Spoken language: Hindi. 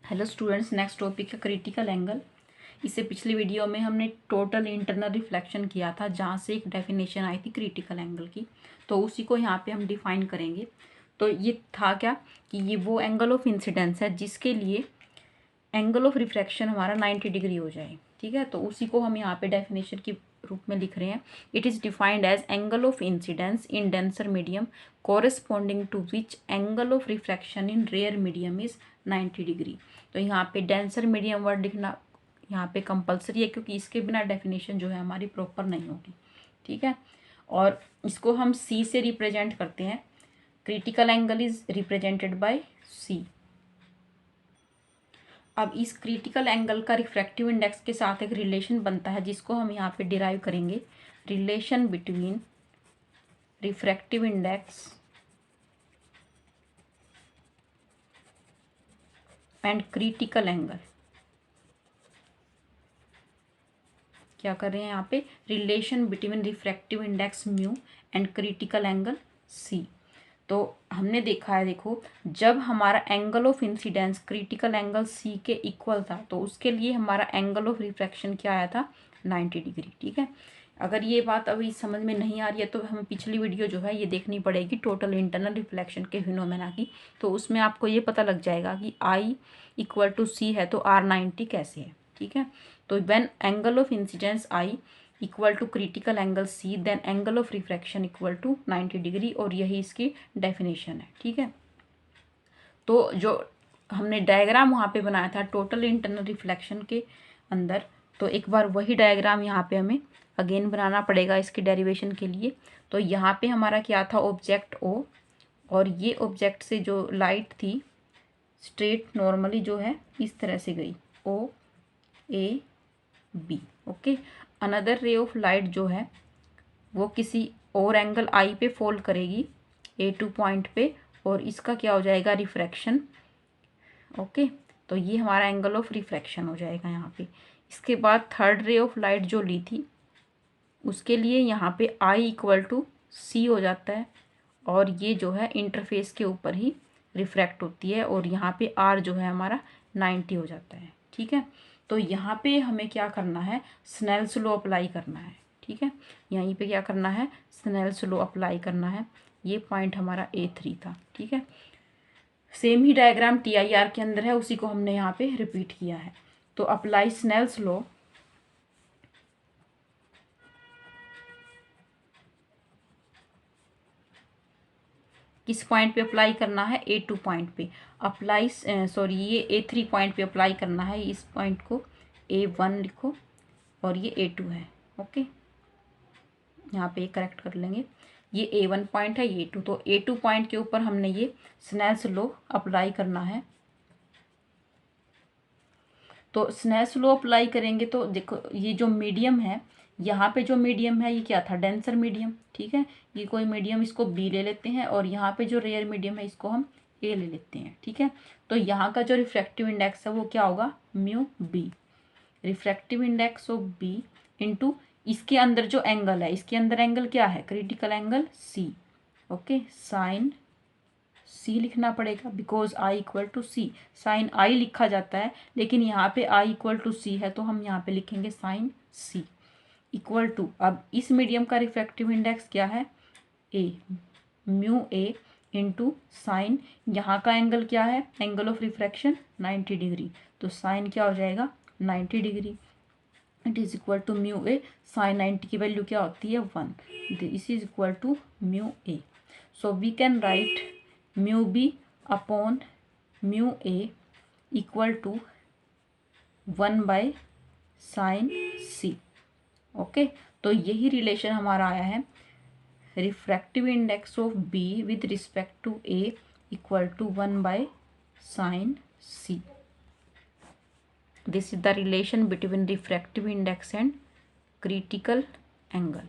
हेलो स्टूडेंट्स, नेक्स्ट टॉपिक है क्रिटिकल एंगल। इससे पिछली वीडियो में हमने टोटल इंटरनल रिफ्लेक्शन किया था, जहाँ से एक डेफिनेशन आई थी क्रिटिकल एंगल की। तो उसी को यहाँ पे हम डिफाइन करेंगे। तो ये था क्या कि ये वो एंगल ऑफ इंसिडेंस है जिसके लिए एंगल ऑफ रिफ्रैक्शन हमारा 90 डिग्री हो जाए। ठीक है, तो उसी को हम यहाँ पे डेफिनेशन के रूप में लिख रहे हैं। It is defined as angle of incidence in denser medium corresponding to which angle of refraction in rare medium is 90 degree. तो यहाँ पे डेंसर मीडियम वर्ड लिखना यहाँ पे कंपलसरी है, क्योंकि इसके बिना डेफिनेशन जो है हमारी प्रॉपर नहीं होगी। ठीक है, और इसको हम सी से रिप्रेजेंट करते हैं। Critical angle is represented by c. अब इस क्रिटिकल एंगल का रिफ्रैक्टिव इंडेक्स के साथ एक रिलेशन बनता है, जिसको हम यहाँ पे डिराइव करेंगे। Relation between refractive index and critical angle. क्या कर रहे हैं यहाँ पे? Relation between refractive index mu and critical angle C. तो हमने देखा है, देखो, जब हमारा angle of incidence critical angle C के इक्वल था, तो उसके लिए हमारा एंगल ऑफ रिफ्रैक्शन क्या आया था? 90 डिग्री। ठीक है, अगर ये बात अभी समझ में नहीं आ रही है तो हमें पिछली वीडियो जो है ये देखनी पड़ेगी, टोटल इंटरनल रिफ्लेक्शन के फिनोमेना की। तो उसमें आपको ये पता लग जाएगा कि आई इक्वल टू सी है तो आर 90 कैसे है। ठीक है, तो when angle of incidence i equal to critical angle C, then angle of refraction equal to 90 degree, और यही इसकी डेफिनेशन है। ठीक है, तो जो हमने डायग्राम वहाँ पे बनाया था टोटल इंटरनल रिफ्लेक्शन के अंदर, तो एक बार वही डायग्राम यहाँ पे हमें अगेन बनाना पड़ेगा इसके डेरिवेशन के लिए। तो यहाँ पे हमारा क्या था? ऑब्जेक्ट ओ, और ये ऑब्जेक्ट से जो लाइट थी स्ट्रेट नॉर्मली जो है इस तरह से गई, O A B. Okay, another ray of light जो है वो किसी और एंगल आई पे फॉल करेगी A2 पॉइंट पे, और इसका क्या हो जाएगा? रिफ्रैक्शन। ओके, तो ये हमारा एंगल ऑफ रिफ्रैक्शन हो जाएगा यहाँ पे। इसके बाद थर्ड रे ऑफ लाइट जो ली थी उसके लिए यहाँ पे I इक्वल टू सी हो जाता है, और ये जो है इंटरफेस के ऊपर ही रिफ्रैक्ट होती है, और यहाँ पे R जो है हमारा 90 हो जाता है। ठीक है, तो यहाँ पे हमें क्या करना है? स्नेल्स लॉ अप्लाई करना है। ठीक है, यहीं पे क्या करना है? स्नेल्स लॉ अप्लाई करना है। ये पॉइंट हमारा A3 था। ठीक है, सेम ही डायग्राम TIR के अंदर है, उसी को हमने यहाँ पे रिपीट किया है। तो अप्लाई स्नेल्स लॉ। किस पॉइंट पे अप्लाई करना है? A2 पॉइंट पे अप्लाई, सॉरी, ये A3 पॉइंट पे अप्लाई करना है। इस पॉइंट को A1 लिखो और ये A2 है। ओके, यहाँ पे करेक्ट कर लेंगे। ये A1 पॉइंट है, ये A2, तो A2 पॉइंट के ऊपर हमने ये स्नेल्स लॉ अप्लाई करना है। तो स्नेल्स लॉ अप्लाई करेंगे तो देखो, ये जो मीडियम है, यहाँ पे जो मीडियम है ये क्या था? Denser medium. ठीक है, ये कोई मीडियम, इसको बी ले लेते हैं, और यहाँ पे जो रेयर मीडियम है इसको हम ए ले लेते हैं। ठीक है, तो यहाँ का जो रिफ्रैक्टिव इंडेक्स है वो क्या होगा? Mu B. Refractive index of B into इसके अंदर जो एंगल है, इसके अंदर एंगल क्या है? Critical angle c. Okay, sine c लिखना पड़ेगा, because i equal to c. Sine i लिखा जाता है, लेकिन यहाँ पे आई इक्वल टू सी है, तो हम यहाँ पे लिखेंगे साइन सी इक्वल टू, अब इस मीडियम का रिफ्रैक्टिव इंडेक्स क्या है? A, mu A into sine, यहाँ का एंगल क्या है? एंगल ऑफ रिफ्रैक्शन 90 डिग्री, तो साइन क्या हो जाएगा? 90 degree. It is equal to mu A. Sine 90 की वैल्यू क्या होती है? 1। This is equal to mu A. So we can write mu B upon mu A equal to 1/sin C. Okay, तो यही रिलेशन हमारा आया है। Refractive index of be with respect to a equal to 1/sin c. This is the relation between refractive index and critical angle.